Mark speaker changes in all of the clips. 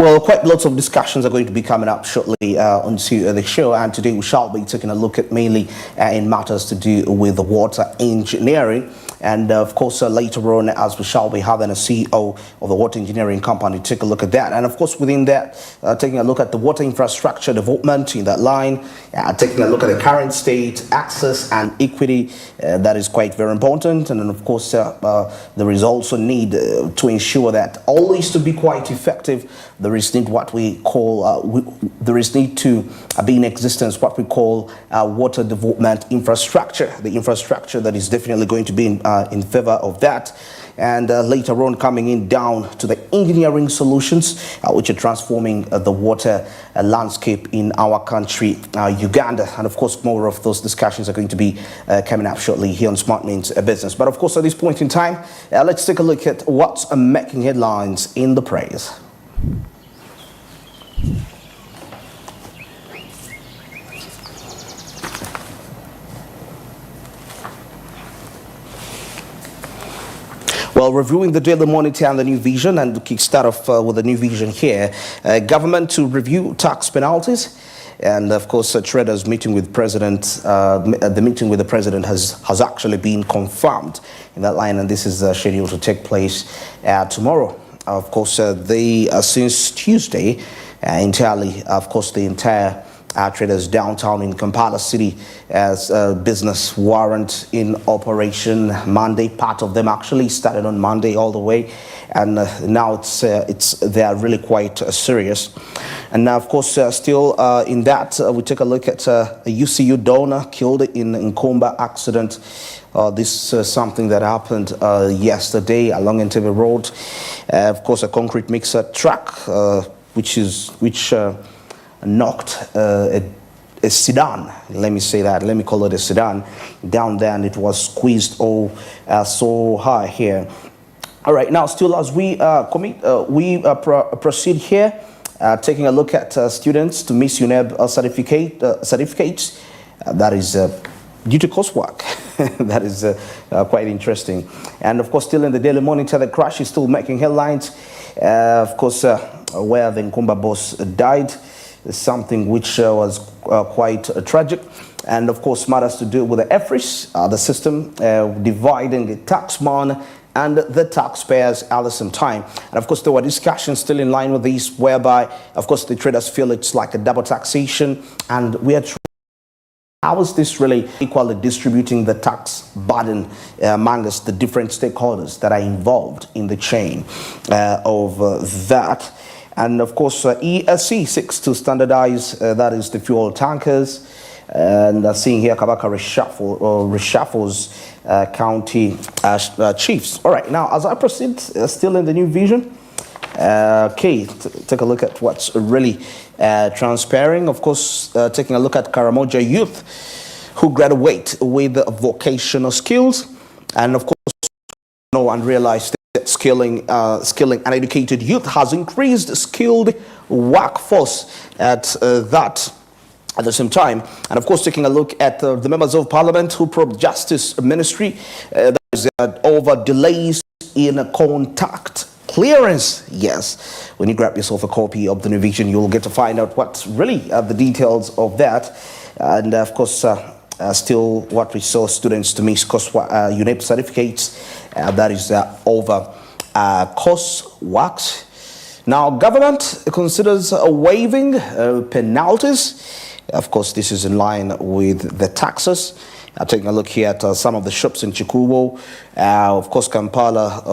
Speaker 1: Well, quite lots of discussions are going to be coming up shortly onto the show, and today we shall be taking a look at mainly in matters to do with the water engineering. And of course, later on, as we shall be having a CEO of the water engineering company take a look at that. And of course, within that, taking a look at the water infrastructure development in that line, taking a look at the current state, access and equity. That is quite very important. And then, of course, there is also need to ensure that all is to be quite effective. There is need what we call, there is need to be in existence what we call water development infrastructure. The infrastructure that is definitely going to be in favor of that. And later on, coming in down to the engineering solutions which are transforming the water landscape in our country, Uganda. And of course, more of those discussions are going to be coming up shortly here on Smart Means Business. But of course, at this point in time, let's take a look at what's making headlines in the press. Well, reviewing the Daily Monitor and the New Vision, and to kickstart off with the New Vision here, government to review tax penalties. And of course, traders meeting with President, the meeting with the President has actually been confirmed in that line, and this is scheduled to take place tomorrow. Of course, since Tuesday, entirely, of course, the entire traders downtown in Kampala City as a business warrant in operation Monday. Part of them actually started on Monday all the way, and now they are really quite serious. And now, of course, still in that, we take a look at a UCU donor killed in Nkomba accident. This is something that happened yesterday along Entebbe Road. Of course, a concrete mixer truck, which knocked a sedan, let me say that, let me call it a sedan, down there, and it was squeezed so high here. All right, now still as we proceed here, taking a look at students to Miss UNEB certificates, that is due to coursework. That is quite interesting. And of course, still in the Daily Monitor, the crash is still making headlines. Of course, where the Nkomba boss died, something which was quite tragic. And of course, matters to do with the EFRIS, the system dividing the taxman and the taxpayers at the same time. And of course, there were discussions still in line with these, whereby, of course, the traders feel it's like a double taxation, and we are how is this really equally distributing the tax burden amongst the different stakeholders that are involved in the chain of that? And of course, ESC seeks to standardize, that is the fuel tankers. And seeing here, Kabaka reshuffles county chiefs. All right, now as I proceed, still in the New Vision, take a look at what's really transpiring. Of course, taking a look at Karamoja youth who graduate with vocational skills, and of course, know and realize that skilling uneducated youth has increased skilled workforce at the same time. And of course, taking a look at the members of parliament who probe justice ministry, that is over delays in contact clearance. Yes, when you grab yourself a copy of the New Vision, you'll get to find out what's really the details of that. And of course, still what we saw, students to miss course UNEP certificates, that is over course works. Now, government considers waiving penalties. Of course, this is in line with the taxes. Taking a look here at some of the shops in Chikubo, of course, Kampala,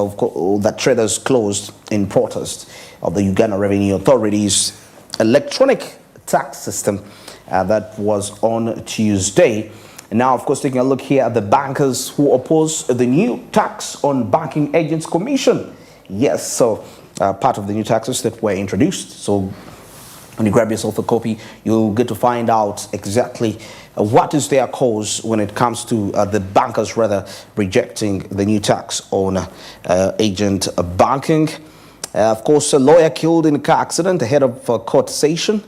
Speaker 1: that traders closed in protest of the Uganda Revenue Authority's electronic tax system that was on Tuesday. And now, of course, taking a look here at the bankers who oppose the new tax on banking agents commission. Yes, so part of the new taxes that were introduced. So when you grab yourself a copy, you'll get to find out exactly what is their cause when it comes to the bankers rather rejecting the new tax on agent banking. Of course, a lawyer killed in a car accident ahead of court session.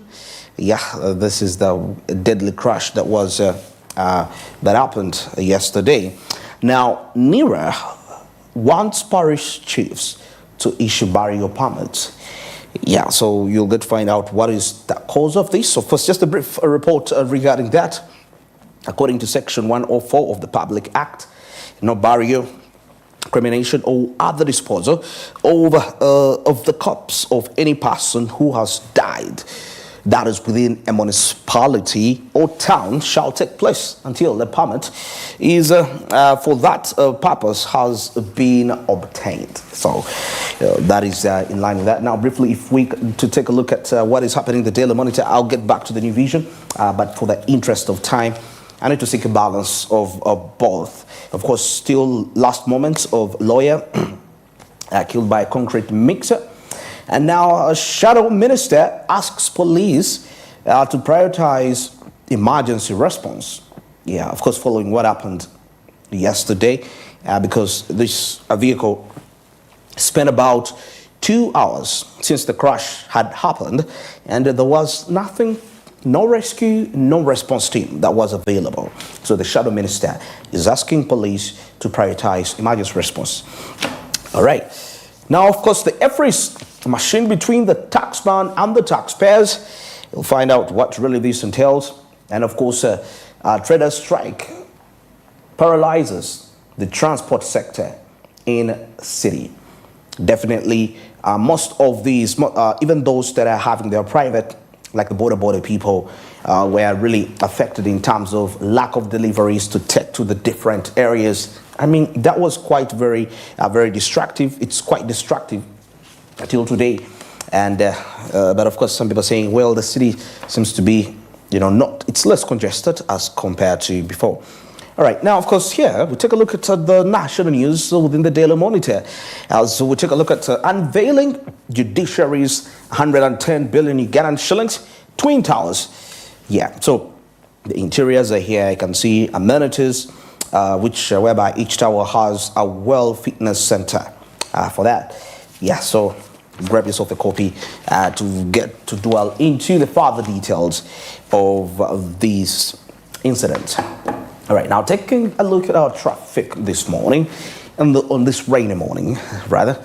Speaker 1: Yeah, this is the deadly crash that was that happened yesterday. Now, NIRA wants parish chiefs to issue burial permits. Yeah, so you'll get to find out what is the cause of this. So first, just a brief report regarding that. According to Section 104 of the Public Act, no barrier, crimination, or other disposal of the corpse of any person who has died that is within a municipality or town shall take place until the permit is for that purpose has been obtained. So that is in line with that. Now briefly, if we to take a look at what is happening in the Daily Monitor, I'll get back to the New Vision, but for the interest of time, I need to seek a balance of both. Of course, still last moments of lawyer killed by a concrete mixer. And now a shadow minister asks police to prioritize emergency response. Yeah, of course, following what happened yesterday, because this vehicle spent about 2 hours since the crash had happened, and there was nothing, no rescue, no response team that was available. So the shadow minister is asking police to prioritize emergency response. All right. Now, of course, the EFRIS machine between the taxman and the taxpayers. You'll find out what really this entails. And of course, traders strike paralyzes the transport sector in city. Definitely, most of these, even those that are having their private, like the border people, were really affected in terms of lack of deliveries to take to the different areas. I mean, that was quite very destructive. It's quite destructive until today. And but of course, some people are saying, well, the city seems to be, it's less congested as compared to before. All right, now, of course, here we take a look at the national news within the Daily Monitor. So we take a look at unveiling judiciary's 110 billion Ugandan shillings Twin Towers. Yeah, so the interiors are here. You can see amenities, whereby each tower has a well fitness center for that. Yeah, so grab yourself a copy to get to dwell into the further details of these incidents. All right, now taking a look at our traffic this morning, on this rainy morning, rather,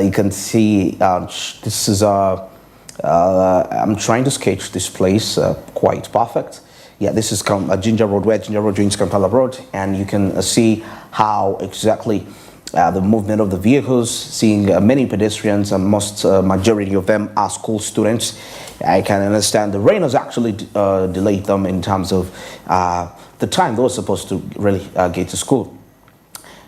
Speaker 1: you can see this is I'm trying to sketch this place quite perfect. Yeah, this is Ginger Road, where Ginger Road joins Kampala Road, and you can see how exactly the movement of the vehicles, seeing many pedestrians, and most majority of them are school students. I can understand the rain has actually delayed them in terms of the time they were supposed to really get to school.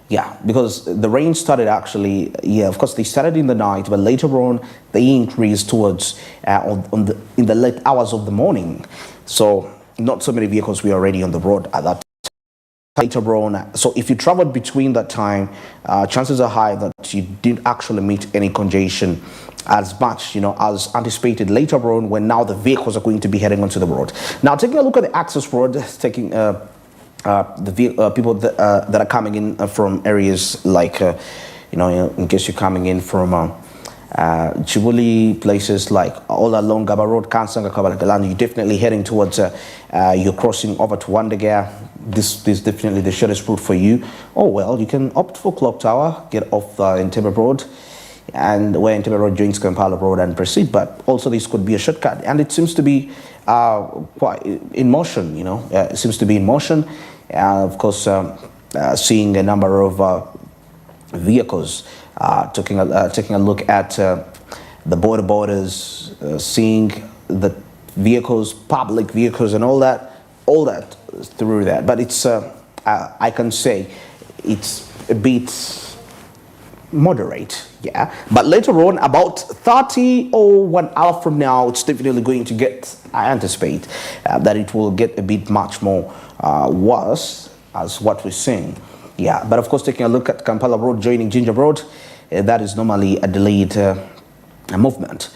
Speaker 1: Yeah, because the rain started actually, of course they started in the night, but later on they increased towards in the late hours of the morning. So not so many vehicles were already on the road at that time. Later on, so if you traveled between that time, chances are high that you didn't actually meet any congestion as much, as anticipated later on, when now the vehicles are going to be heading onto the road. Now, taking a look at the access road, taking people that are coming in from areas like, in case you're coming in from Chibuli, places like all along Gaba Road, Kansanga, Kabalagalan, you're definitely heading towards, you're crossing over to Wandagea. This is definitely the shortest route for you. Oh, well, you can opt for Clock Tower, get off the Entebbe Road, and where Entebbe Road joins Kampala Road and proceed. But also this could be a shortcut, and it seems to be quite in motion, it seems to be in motion. Of course, seeing a number of vehicles, taking a look at the borders, seeing the vehicles, public vehicles, and all that through that. But it's I can say it's a bit moderate, yeah. But later on, about 30 or 1 hour from now, it's definitely going to get, I anticipate that it will get a bit much more worse as what we're seeing. Yeah, but of course, taking a look at Kampala Road joining Ginger Road, that is normally a delayed movement.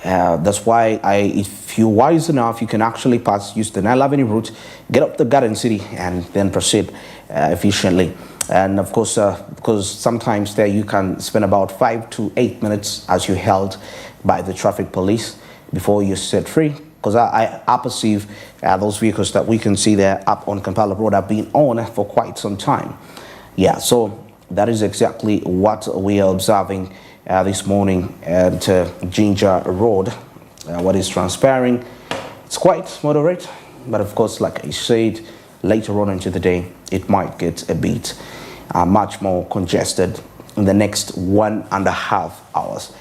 Speaker 1: That's why if you're wise enough, you can actually use the Nile Avenue route, get up the Garden City, and then proceed efficiently. And of course, because sometimes there you can spend about 5 to 8 minutes as you're held by the traffic police before you're set free. Because I perceive those vehicles that we can see there up on Kampala Road have been on for quite some time. Yeah, so that is exactly what we are observing this morning at Ginger Road. What is transpiring, it's quite moderate, but of course, like I said, later on into the day, it might get a bit much more congested in the next 1.5 hours.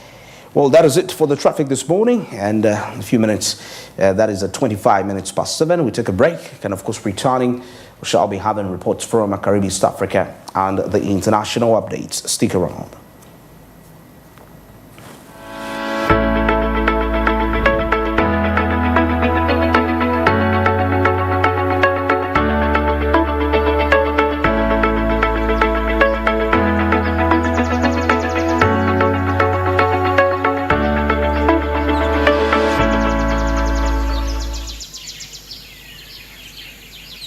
Speaker 1: Well, that is it for the traffic this morning, and in a few minutes, that is at 25 minutes past 7. We take a break, and of course, returning, we shall be having reports from Caribbean, East Africa, and the international updates. Stick around.